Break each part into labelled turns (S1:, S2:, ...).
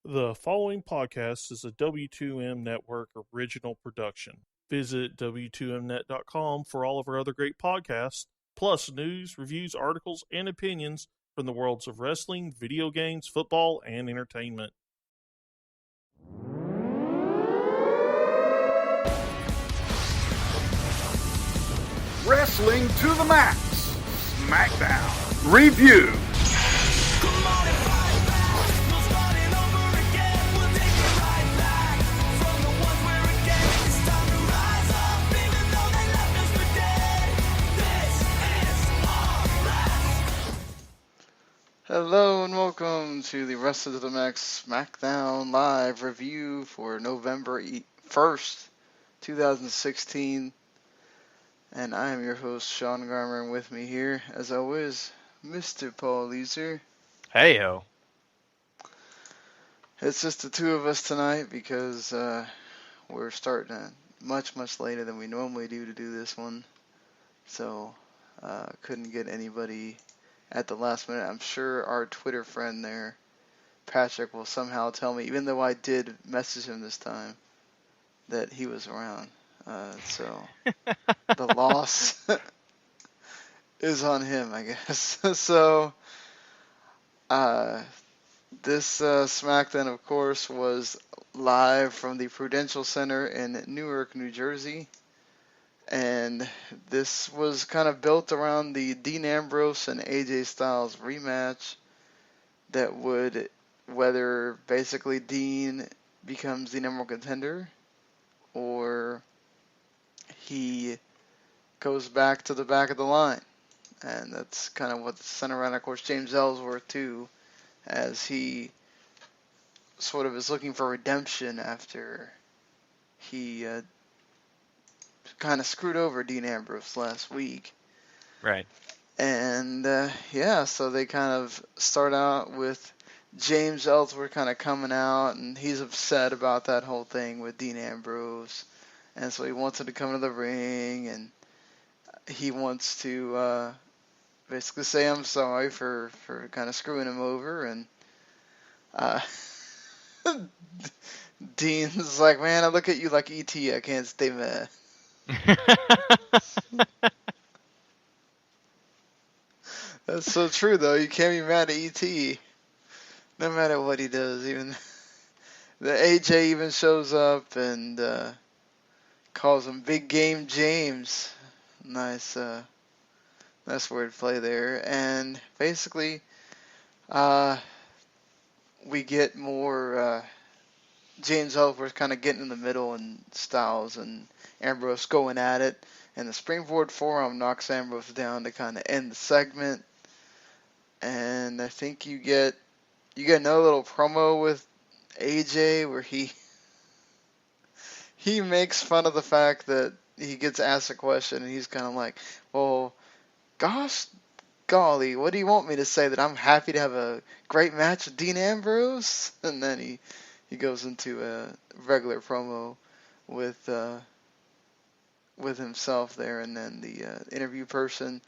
S1: The following podcast is a W2M Network original production. Visit W2Mnet.com for all of our other great podcasts, plus news, reviews, articles, and opinions from the worlds of wrestling, video games, football, and entertainment.
S2: Wrestling to the Max Smackdown Review.
S3: Hello and welcome to the Wrestling to the Max Smackdown Live Review for November 1st, 2016. And I am your host, Sean Garmer, and with me here, as always, Mr. Paul Leazar.
S4: Hey-o.
S3: It's just the two of us tonight because we're starting much later than we normally do to do this one. So, couldn't get anybody at the last minute. I'm sure our Twitter friend there, Patrick, will somehow tell me, even though I did message him this time, that he was around. So the loss is on him, I guess. So this SmackDown, of course, was live from the Prudential Center in Newark, New Jersey. And this was kind of built around the Dean Ambrose and AJ Styles rematch that would, whether basically Dean becomes the number one contender or he goes back to the back of the line. And that's kind of what's centered around, of course, James Ellsworth, too, as he sort of is looking for redemption after he kind of screwed over Dean Ambrose last week.
S4: Right.
S3: And, so they kind of start out with James Ellsworth kind of coming out, and he's upset about that whole thing with Dean Ambrose. And so he wants him to come to the ring, and he wants to basically say, I'm sorry for kind of screwing him over. And Dean's like, man, I look at you like E.T., I can't stay mad. That's so true, though. You can't be mad at E.T. no matter what he does. Even the AJ even shows up and calls him Big Game James. Nice wordplay there. And basically, we get more James Ellsworth kind of getting in the middle, and Styles and Ambrose going at it. And the springboard forearm knocks Ambrose down to kind of end the segment. And I think you get another little promo with AJ where he makes fun of the fact that he gets asked a question and he's kind of like, well, gosh, golly, what do you want me to say? That I'm happy to have a great match with Dean Ambrose? And then he goes into a regular promo with himself there, and then the interview person.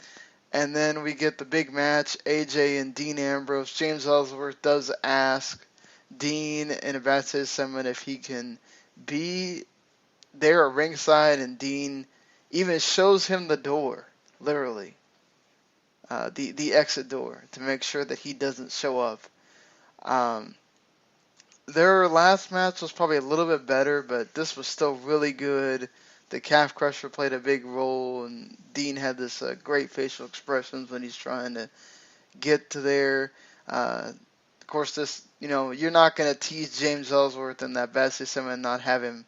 S3: And then we get the big match, AJ and Dean Ambrose. James Ellsworth does ask Dean in a backstage segment if he can be there at ringside, and Dean even shows him the door, literally, the exit door, to make sure that he doesn't show up. Their last match was probably a little bit better, but this was still really good. The calf crusher played a big role, and Dean had this great facial expressions when he's trying to get to there. Of course, this, you're not going to tease James Ellsworth in that bad system and not have him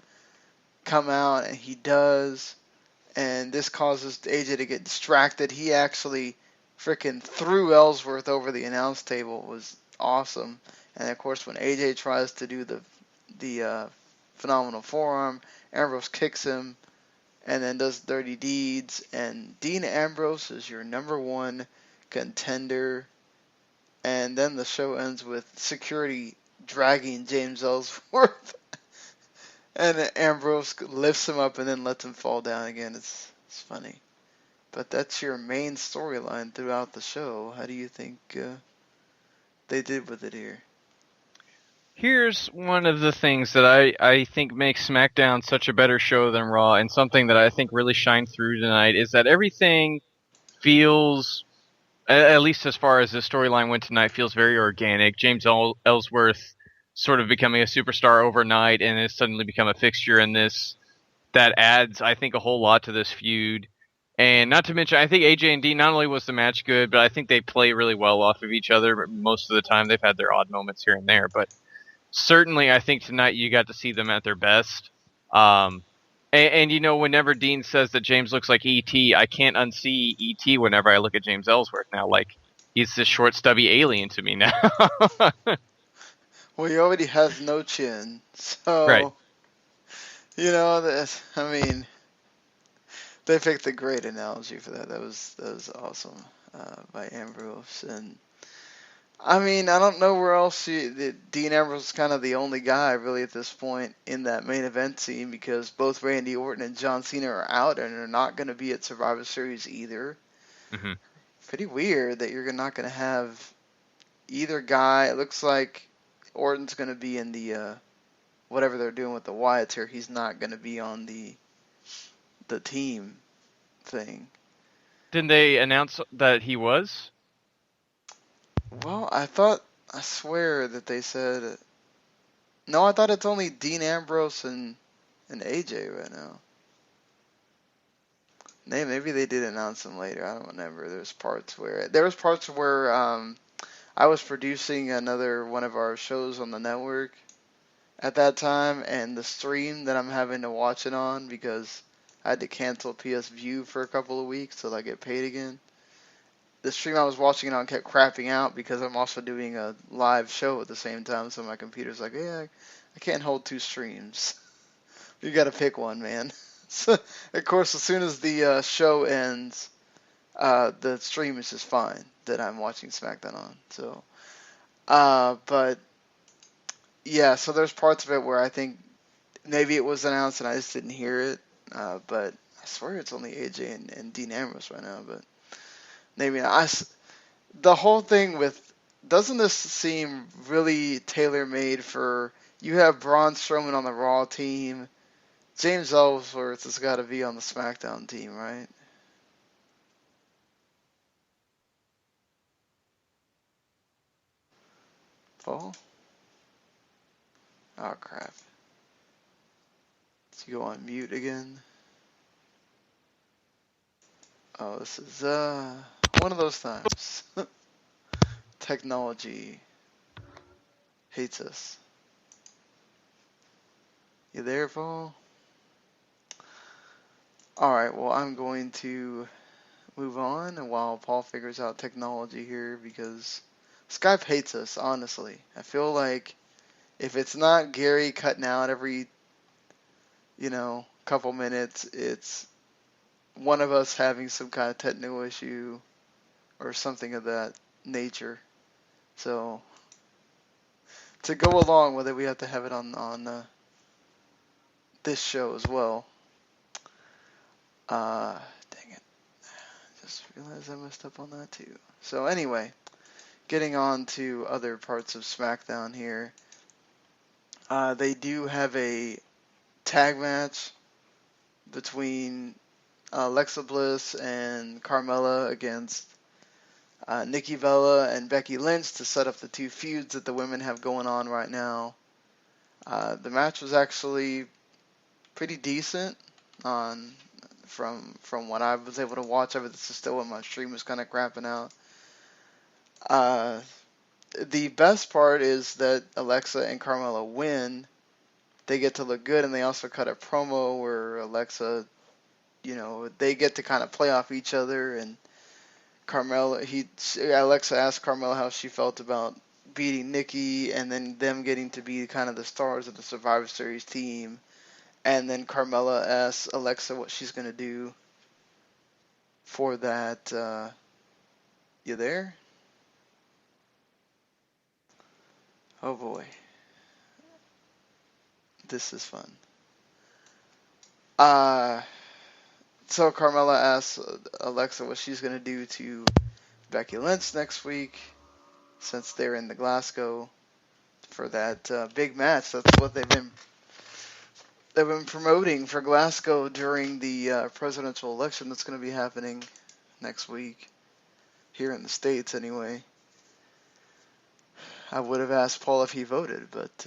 S3: come out, and he does. And this causes AJ to get distracted. He actually freaking threw Ellsworth over the announce table. It was awesome. And of course, when AJ tries to do the phenomenal forearm, Ambrose kicks him and then does dirty deeds. And Dean Ambrose is your number one contender. And then the show ends with security dragging James Ellsworth. And Ambrose lifts him up and then lets him fall down again. It's funny. But that's your main storyline throughout the show. How do you think they did with it here?
S4: Here's one of the things that I think makes SmackDown such a better show than Raw, and something that I think really shined through tonight is that everything feels, at least as far as the storyline went tonight, feels very organic. James Ellsworth sort of becoming a superstar overnight and has suddenly become a fixture in this. That adds, I think, a whole lot to this feud. And not to mention, I think AJ and Dean, not only was the match good, but I think they play really well off of each other. But most of the time, they've had their odd moments here and there. But certainly, I think tonight you got to see them at their best. And you know, whenever Dean says that James looks like E.T., I can't unsee E.T. whenever I look at James Ellsworth now. Like, he's this short, stubby alien to me now.
S3: Well, he already has no chin,
S4: Right.
S3: so you know I mean, they picked a great analogy for that. That was awesome by Ambrose, and I mean, I don't know where else Dean Ambrose is kind of the only guy really at this point in that main event scene, because both Randy Orton and John Cena are out and are not going to be at Survivor Series either.
S4: Mm-hmm.
S3: Pretty weird that you're not going to have either guy. It looks like Orton's going to be in the whatever they're doing with the Wyatts here. He's not going to be on the team thing.
S4: Didn't they announce that he was?
S3: Well, I swear that they said, no, I thought it's only Dean Ambrose and AJ right now. Maybe they did announce them later. I don't remember. There was parts where I was producing another one of our shows on the network at that time, and the stream that I'm having to watch it on, because I had to cancel PS View for a couple of weeks till I get paid again. The stream I was watching it on kept crapping out because I'm also doing a live show at the same time, so my computer's like, yeah, I can't hold two streams. You gotta pick one, man. So, of course, as soon as the show ends, the stream is just fine that I'm watching SmackDown on. So, but yeah, so there's parts of it where I think maybe it was announced and I just didn't hear it. But I swear it's only AJ and Dean Ambrose right now. But maybe not. The whole thing with, doesn't this seem really tailor-made for, you have Braun Strowman on the Raw team, James Ellsworth has got to be on the SmackDown team, right? Paul? Oh, crap. Did you go on mute again? Oh, this is one of those times. Technology hates us. You there, Paul? Alright, well, I'm going to move on, and while Paul figures out technology here, because Skype hates us, honestly. I feel like if it's not Gary cutting out every, couple minutes, it's one of us having some kind of technical issue or something of that nature. So, to go along with it, we have to have it on this show as well. Dang it. Just realized I messed up on that too. So anyway, getting on to other parts of SmackDown here. They do have a tag match between Alexa Bliss and Carmella against Nikki Bella and Becky Lynch to set up the two feuds that the women have going on right now. The match was actually pretty decent from what I was able to watch of it. This is still when my stream was kind of crapping out. The best part is that Alexa and Carmella win. They get to look good, and they also cut a promo where Alexa, they get to kind of play off each other, and Alexa asked Carmella how she felt about beating Nikki, and then them getting to be kind of the stars of the Survivor Series team. And then Carmella asks Alexa what she's going to do for that. You there? Oh boy. This is fun. So Carmella asks Alexa what she's going to do to Becky Lynch next week, since they're in the Glasgow for that big match. That's what they've been promoting for Glasgow during the presidential election that's going to be happening next week here in the States anyway. I would have asked Paul if he voted, but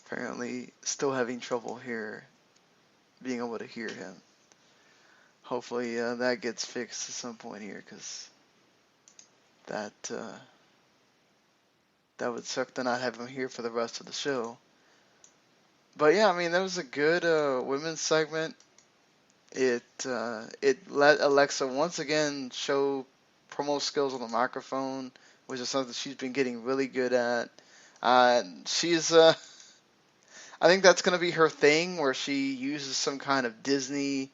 S3: apparently still having trouble here, being able to hear him. Hopefully that gets fixed at some point here, because that would suck to not have him here for the rest of the show. But yeah, I mean, that was a good women's segment. It let Alexa once again show promo skills on the microphone, which is something she's been getting really good at. She's I think that's going to be her thing, where she uses some kind of Disney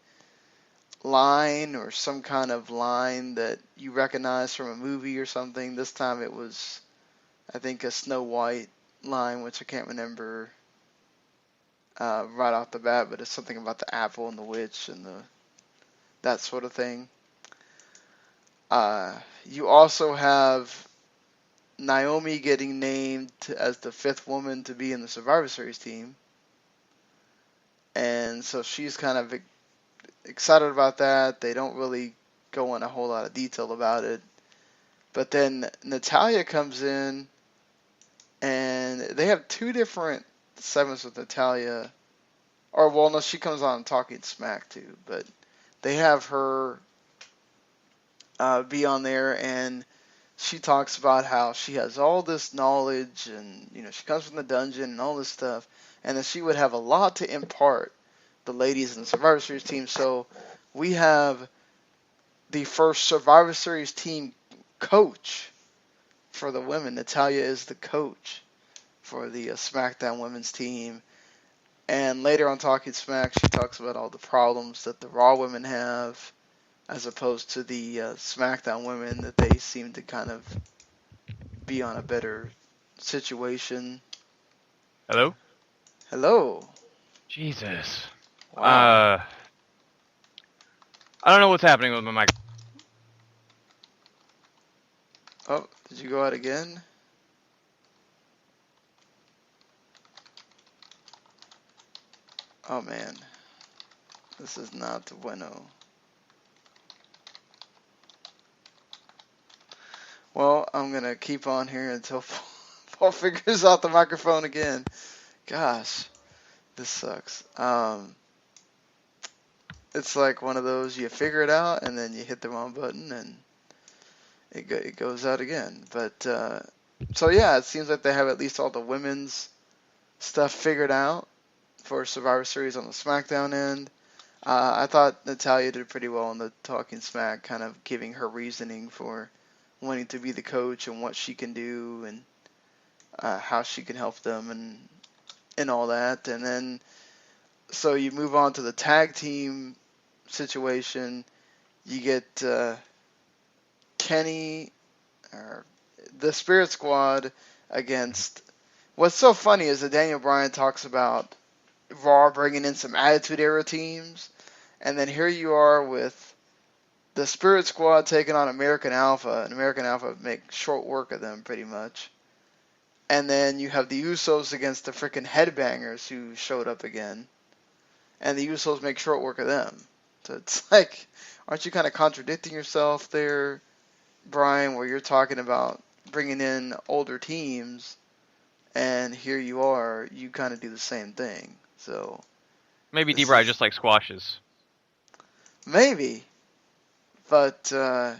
S3: line or some kind of line that you recognize from a movie or something. This time it was, I think, a Snow White line, which I can't remember right off the bat, but it's something about the apple and the witch and that sort of thing. You also have Naomi getting named as the 5th woman to be in the Survivor Series team. And so she's kind of excited about that. They don't really go in a whole lot of detail about it. But then Natalya comes in, and they have 2 different segments with Natalya. Or, well, no, she comes on talking smack too. But they have her be on there, and she talks about how she has all this knowledge, and she comes from the dungeon and all this stuff, and that she would have a lot to impart the ladies in the Survivor Series team. So we have the first Survivor Series team coach for the women. Natalya is the coach for the SmackDown women's team. And later on Talking Smack, she talks about all the problems that the Raw women have, as opposed to the SmackDown women, that they seem to kind of be on a better situation.
S4: Hello?
S3: Hello.
S4: Jesus.
S3: Wow.
S4: I don't know what's happening with my mic.
S3: Oh, did you go out again? Oh man. This is not bueno. Well, I'm going to keep on here until Paul figures out the microphone again. Gosh, this sucks. It's like one of those, you figure it out, and then you hit the wrong button, and it goes out again. But, so yeah, it seems like they have at least all the women's stuff figured out for Survivor Series on the SmackDown end. I thought Natalya did pretty well on the Talking Smack, kind of giving her reasoning for wanting to be the coach and what she can do and how she can help them and all that. And then, so you move on to the tag team situation. You get Kenny, or the Spirit Squad, against... What's so funny is that Daniel Bryan talks about Raw bringing in some Attitude Era teams, and then here you are with the Spirit Squad taking on American Alpha, and American Alpha make short work of them pretty much. And then you have the Usos against the freaking Headbangers who showed up again, and the Usos make short work of them. So it's like, aren't you kind of contradicting yourself there, Brian, where you're talking about bringing in older teams, and here you are, you kind of do the same thing. So
S4: Maybe D-Bry just like squashes.
S3: Maybe. But I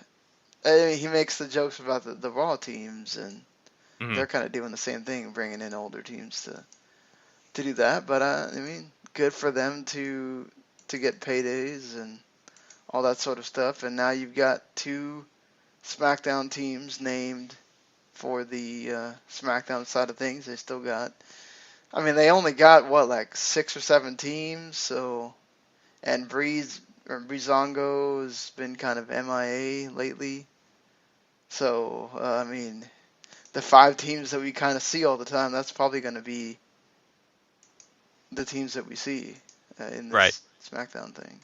S3: mean, he makes the jokes about the Raw teams, and they're kind of doing the same thing, bringing in older teams to do that. But I mean, good for them to get paydays and all that sort of stuff. And now you've got 2 SmackDown teams named for the SmackDown side of things. They still got, I mean, they only got like 6 or 7 teams. So, and Breezango has been kind of MIA lately. So, I mean, the 5 teams that we kind of see all the time, that's probably going to be the teams that we see in this SmackDown thing.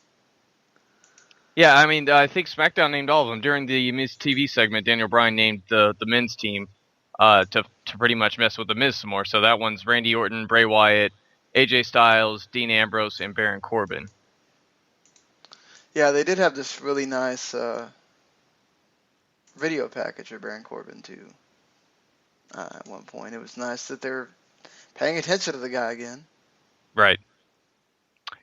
S4: Yeah, I mean, I think SmackDown named all of them. During the Miz TV segment, Daniel Bryan named the men's team. to pretty much mess with the Miz some more. So that one's Randy Orton, Bray Wyatt, AJ Styles, Dean Ambrose, and Baron Corbin.
S3: Yeah, they did have this really nice video package of Baron Corbin too. At one point, it was nice that they're paying attention to the guy again.
S4: Right.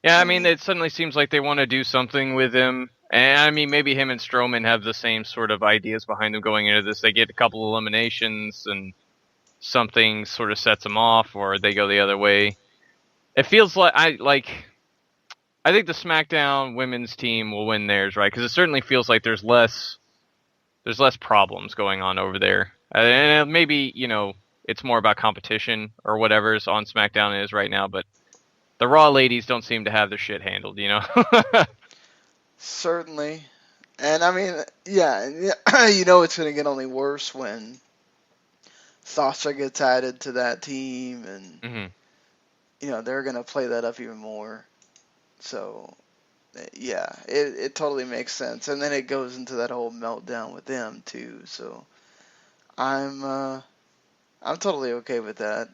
S4: Yeah, I mean, it suddenly seems like they want to do something with him. And I mean, maybe him and Strowman have the same sort of ideas behind them going into this. They get a couple eliminations and something sort of sets them off, or they go the other way. It feels like I think the SmackDown women's team will win theirs, right? Because it certainly feels like there's less problems going on over there. And maybe, it's more about competition or whatever's on SmackDown is right now, but the Raw ladies don't seem to have their shit handled,
S3: Certainly. And I mean, yeah, it's going to get only worse when Sasha gets added to that team, and, they're going to play that up even more. So, yeah, it totally makes sense. And then it goes into that whole meltdown with them, too. So, I'm totally okay with that.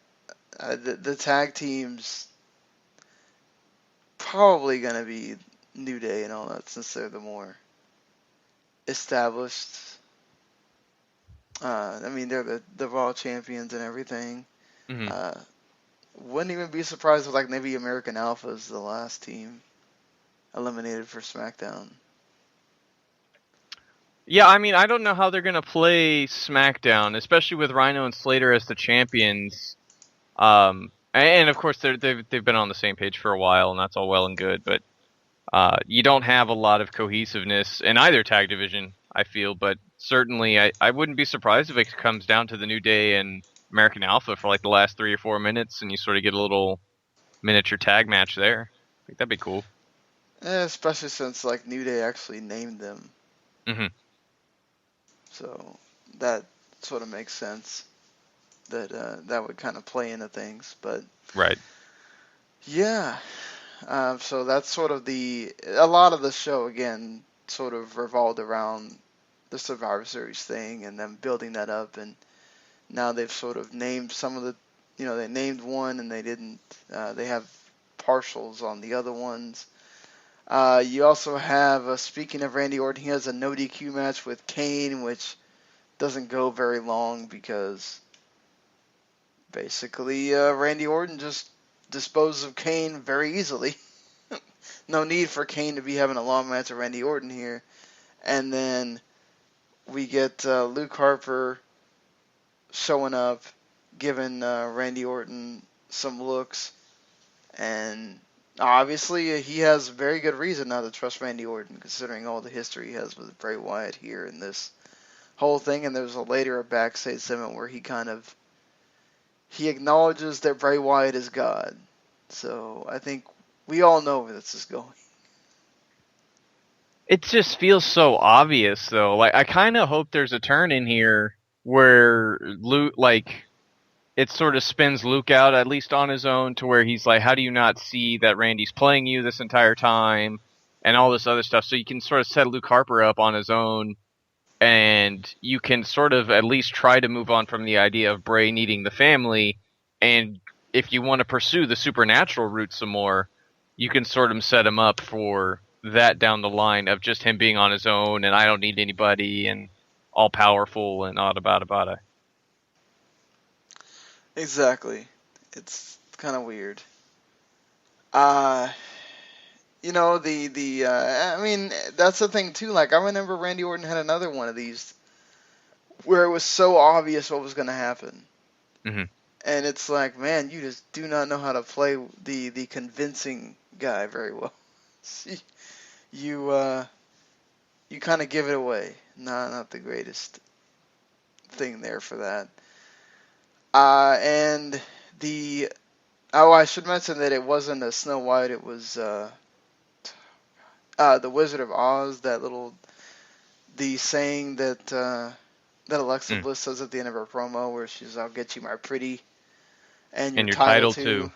S3: The tag teams probably going to be New Day and all that, since they're the more established. I mean, they're the Raw champions and everything. Wouldn't even be surprised if, maybe American Alpha is the last team eliminated for SmackDown.
S4: Yeah, I mean, I don't know how they're going to play SmackDown, especially with Rhino and Slater as the champions. And of course, they've been on the same page for a while, and that's all well and good, but you don't have a lot of cohesiveness in either tag division, I feel, but certainly I wouldn't be surprised if it comes down to the New Day and American Alpha for the last 3 or 4 minutes, and you sort of get a little miniature tag match there. I think that'd be cool.
S3: Especially since New Day actually named them. So that sort of makes sense. That would kind of play into things, but
S4: right.
S3: Yeah. So that's sort of a lot of the show again sort of revolved around the Survivor Series thing and them building that up, and now they've sort of named some of the, they named one and they didn't, they have partials on the other ones. You also have, speaking of Randy Orton, he has a no DQ match with Kane, which doesn't go very long because basically Randy Orton just disposes of Kane very easily. No need for Kane to be having a long match with Randy Orton here. And then we get Luke Harper showing up, giving Randy Orton some looks, and obviously he has very good reason not to trust Randy Orton, considering all the history he has with Bray Wyatt here in this whole thing. And there's later a backstage segment where he acknowledges that Bray Wyatt is God. So I think we all know where this is going.
S4: It just feels so obvious, though. I kind of hope there's a turn in here where Luke, it sort of spins Luke out, at least on his own, to where he's like, how do you not see that Randy's playing you this entire time? And all this other stuff. So you can sort of set Luke Harper up on his own, and you can sort of at least try to move on from the idea of Bray needing the family. And if you want to pursue the supernatural route some more, you can sort of set him up for that down the line of just him being on his own and I don't need anybody and all powerful and bada.
S3: Exactly. It's kind of weird. I mean, that's the thing too. I remember Randy Orton had another one of these where it was so obvious what was going to happen. And it's like, man, you just do not know how to play the convincing guy very well. You kind of give it away. Not the greatest thing there for that. And I should mention that it wasn't a Snow White. It was the Wizard of Oz. The saying that Alexa Bliss says at the end of her promo, where she's, "I'll get you my pretty and your title too,"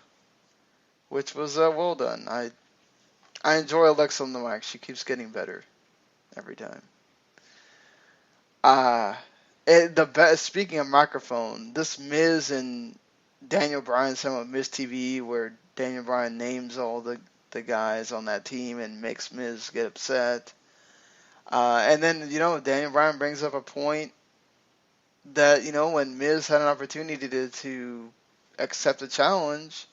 S3: which was well done. I enjoy Alexa on the mic. She keeps getting better every time. The best. Speaking of microphone, this Miz and Daniel Bryan segment with Miz TV, where Daniel Bryan names all the guys on that team and makes Miz get upset. And then Daniel Bryan brings up a point that when Miz had an opportunity to accept a challenge,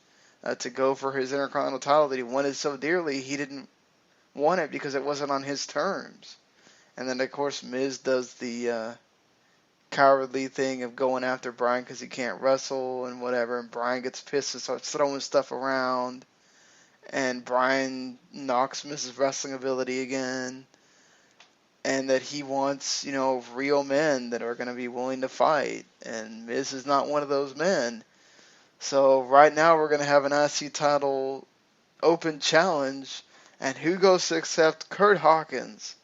S3: to go for his Intercontinental title that he wanted so dearly, he didn't want it because it wasn't on his terms. And then of course Miz does the cowardly thing of going after Bryan because he can't wrestle and whatever, and Bryan gets pissed and starts throwing stuff around, and Bryan knocks Miz's wrestling ability again, and that he wants, real men that are going to be willing to fight, and Miz is not one of those men. So right now we're going to have an IC title open challenge, and who goes to accept? Kurt Hawkins.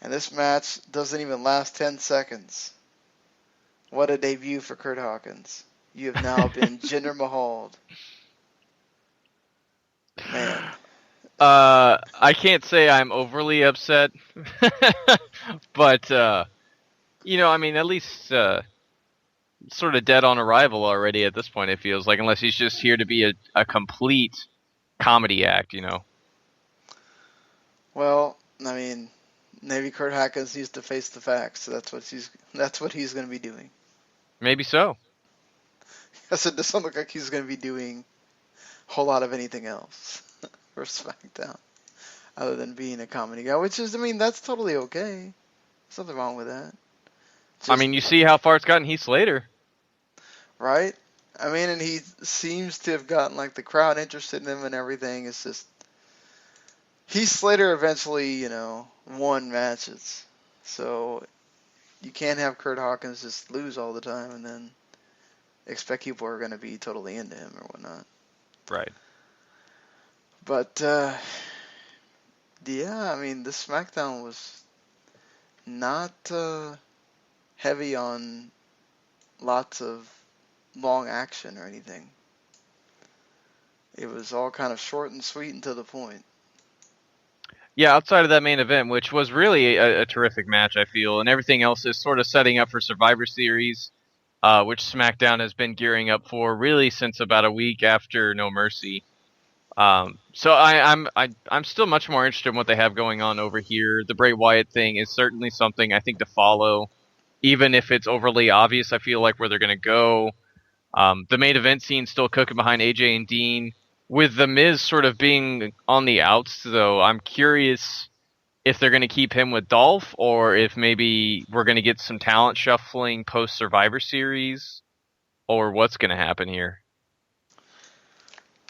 S3: And this match doesn't even last 10 seconds. What a debut for Kurt Hawkins. You have now been Jinder Mahal'd. Man.
S4: I can't say I'm overly upset, but, at least sort of dead on arrival already at this point, it feels like, unless he's just here to be a complete comedy act,
S3: Well, maybe Kurt Hawkins needs to face the facts, so that's what he's going to be doing.
S4: Maybe so.
S3: Yes, it doesn't look like he's going to be doing a whole lot of anything else for SmackDown, other than being a comedy guy, which is, that's totally okay. There's nothing wrong with that.
S4: You see how far it's gotten Heath Slater.
S3: Right? And he seems to have gotten, the crowd interested in him and everything. It's just, Heath Slater eventually, won matches. So you can't have Kurt Hawkins just lose all the time and then expect people are going to be totally into him or whatnot.
S4: Right.
S3: But, this SmackDown was not heavy on lots of long action or anything. It was all kind of short and sweet and to the point.
S4: Yeah, outside of that main event, which was really a terrific match, I feel, and everything else is sort of setting up for Survivor Series, which SmackDown has been gearing up for really since about a week after No Mercy. So I'm still much more interested in what they have going on over here. The Bray Wyatt thing is certainly something I think to follow, even if it's overly obvious. I feel like where they're going to go. The main event scene still cooking behind AJ and Dean. With The Miz sort of being on the outs, though, I'm curious if they're going to keep him with Dolph, or if maybe we're going to get some talent shuffling post-Survivor Series, or what's going to happen here.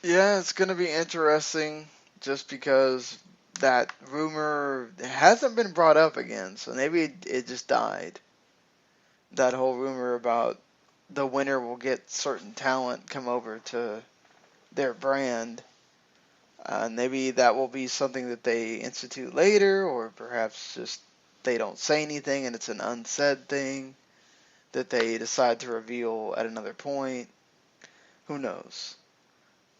S3: Yeah, it's going to be interesting, just because that rumor hasn't been brought up again, so maybe it just died. That whole rumor about the winner will get certain talent come over to their brand. Maybe that will be something that they institute later, or perhaps just they don't say anything and it's an unsaid thing that they decide to reveal at another point. Who knows?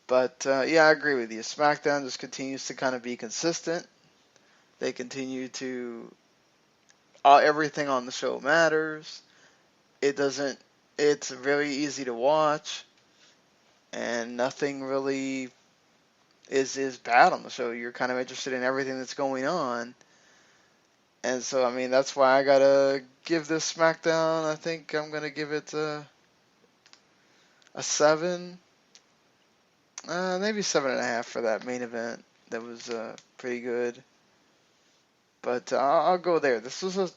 S3: But yeah, I agree with you. SmackDown just continues to kind of be consistent. They continue to everything on the show matters. It's very easy to watch, and nothing really is bad on the show. You're kind of interested in everything that's going on. And so, that's why I gotta give this SmackDown, I think I'm gonna give it a 7. Maybe 7.5 for that main event. That was pretty good. But I'll go there. This was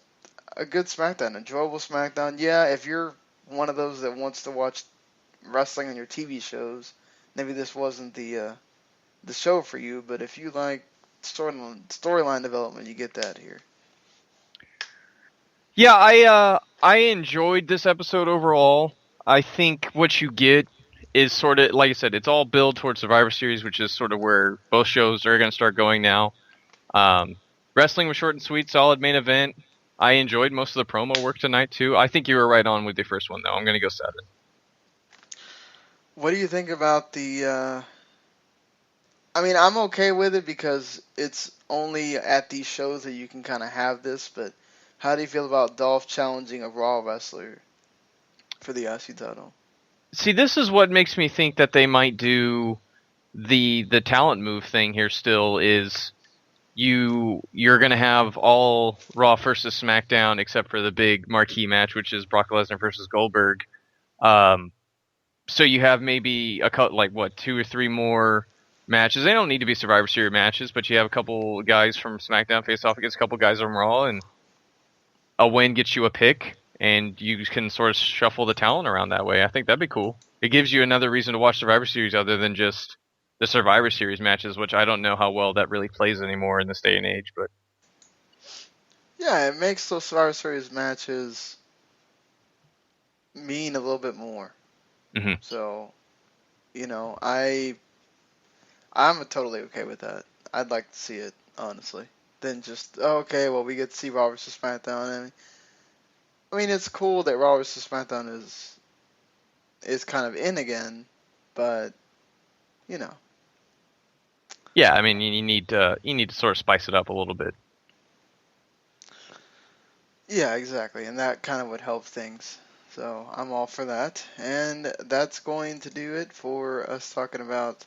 S3: a good SmackDown, enjoyable SmackDown. Yeah, if you're one of those that wants to watch wrestling on your TV shows, maybe this wasn't the show for you. But if you like storyline development, you get that here.
S4: Yeah, I enjoyed this episode overall. I think what you get is sort of, like I said, it's all build towards Survivor Series, which is sort of where both shows are going to start going now. Wrestling was short and sweet, solid main event. I enjoyed most of the promo work tonight, too. I think you were right on with the first one, though. I'm going to go 7.
S3: What do you think about the... I'm okay with it because it's only at these shows that you can kind of have this, but How do you feel about Dolph challenging a Raw wrestler for the IC title?
S4: See, this is what makes me think that they might do the talent move thing here still is you're going to have all Raw versus SmackDown except for the big marquee match, which is Brock Lesnar versus Goldberg. So you have maybe a couple, like what, 2 or 3 more matches. They don't need to be Survivor Series matches, but you have a couple guys from SmackDown face off against a couple guys from Raw, and a win gets you a pick, and you can sort of shuffle the talent around that way. I think that'd be cool. It gives you another reason to watch Survivor Series other than just the Survivor Series matches, which I don't know how well that really plays anymore in this day and age. But
S3: yeah, it makes those Survivor Series matches mean a little bit more.
S4: Mm-hmm.
S3: So, I'm totally okay with that. I'd like to see it, honestly. Than just, okay, well, we get to see Raw vs. SmackDown. I mean, it's cool that Raw vs. SmackDown is kind of in again, but,
S4: yeah, I mean, you need to sort of spice it up a little bit.
S3: Yeah, exactly, and that kind of would help things. So I'm all for that. And that's going to do it for us talking about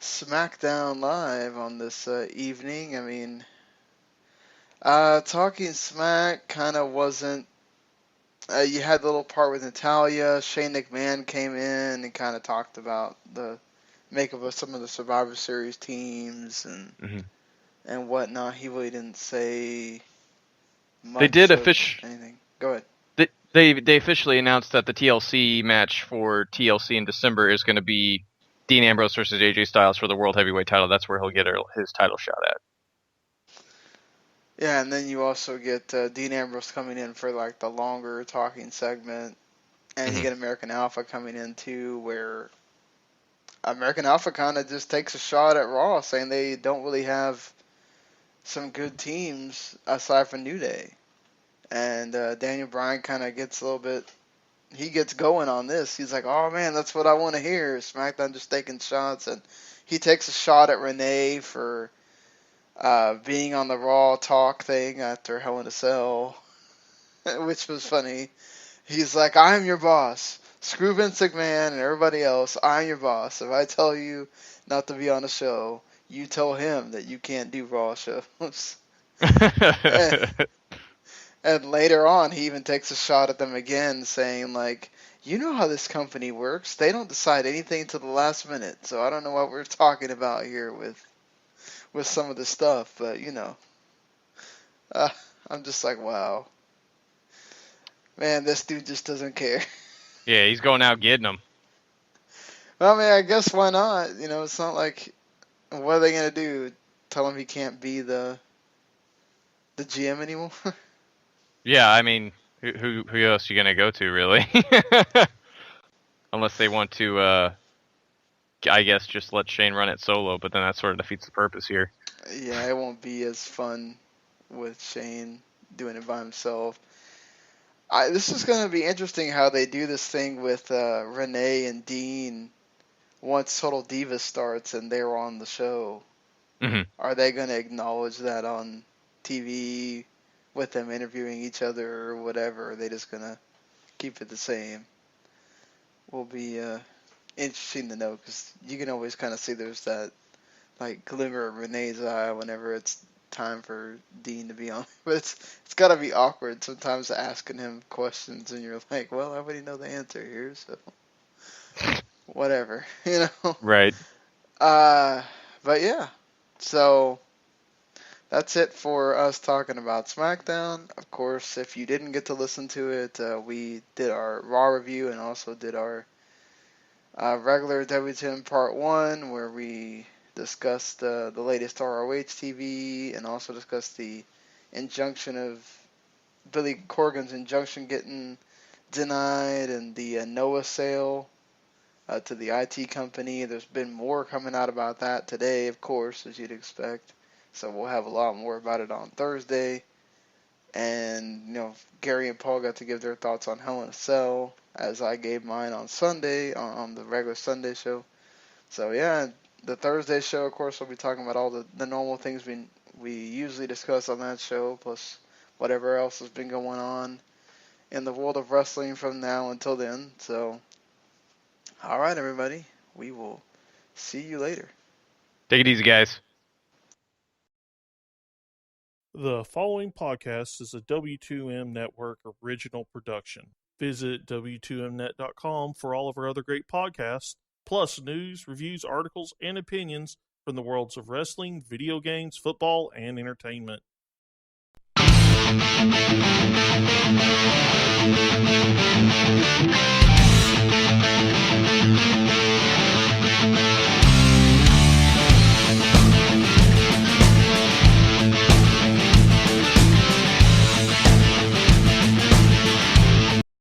S3: SmackDown Live on this evening. I mean, Talking Smack kind of wasn't. You had the little part with Natalia. Shane McMahon came in and kind of talked about the makeup of some of the Survivor Series teams and whatnot. He really didn't say much.
S4: They did
S3: anything. Go ahead.
S4: They officially announced that the TLC match for TLC in December is going to be Dean Ambrose versus AJ Styles for the World Heavyweight title. That's where he'll get his title shot at.
S3: Yeah, and then you also get Dean Ambrose coming in for like the longer talking segment, and you get American Alpha coming in too, where American Alpha kind of just takes a shot at Raw, saying they don't really have some good teams aside from New Day. And Daniel Bryan kind of gets a little bit, he gets going on this. He's like, oh man, that's what I want to hear. SmackDown just taking shots. And he takes a shot at Renee for being on the Raw talk thing after Hell in a Cell, which was funny. He's like, I'm your boss. Screw Vince McMahon and everybody else. I'm your boss. If I tell you not to be on a show, you tell him that you can't do Raw shows. And later on, he even takes a shot at them again, saying, like, you know how this company works. They don't decide anything till the last minute. So I don't know what we're talking about here with some of the stuff. But, I'm just like, wow. Man, this dude just doesn't care.
S4: Yeah, he's going out getting them.
S3: Well, I mean, I guess why not? It's not like, what are they going to do? Tell him he can't be the GM anymore?
S4: Yeah, I mean, who else are you gonna go to, really? Unless they want to, I guess, just let Shane run it solo, but then that sort of defeats the purpose here.
S3: Yeah, it won't be as fun with Shane doing it by himself. This is going to be interesting how they do this thing with Renee and Dean once Total Divas starts and they're on the show.
S4: Mm-hmm.
S3: Are they going to acknowledge that on TV with them interviewing each other or whatever? Or are they just going to keep it the same? Will be interesting to know, because you can always kind of see there's that like glimmer of Renee's eye whenever it's time for Dean to be on. But it's got to be awkward sometimes asking him questions and you're like, well, I already know the answer here, so whatever,
S4: Right.
S3: But yeah, so that's it for us talking about SmackDown. Of course, if you didn't get to listen to it, we did our Raw review and also did our regular W10 Part 1, where we discussed the latest ROH TV and also discussed the injunction of Billy Corgan's injunction getting denied and the Noah sale to the IT company. There's been more coming out about that today, of course, as you'd expect. So we'll have a lot more about it on Thursday. And, Gary and Paul got to give their thoughts on Hell in a Cell, as I gave mine on Sunday, on the regular Sunday show. So, yeah, the Thursday show, of course, we'll be talking about all the normal things we usually discuss on that show, plus whatever else has been going on in the world of wrestling from now until then. So, all right, everybody. We will see you later.
S4: Take it easy, guys.
S1: The following podcast is a W2M Network original production. Visit W2Mnet.com for all of our other great podcasts, plus news, reviews, articles, and opinions from the worlds of wrestling, video games, football, and entertainment.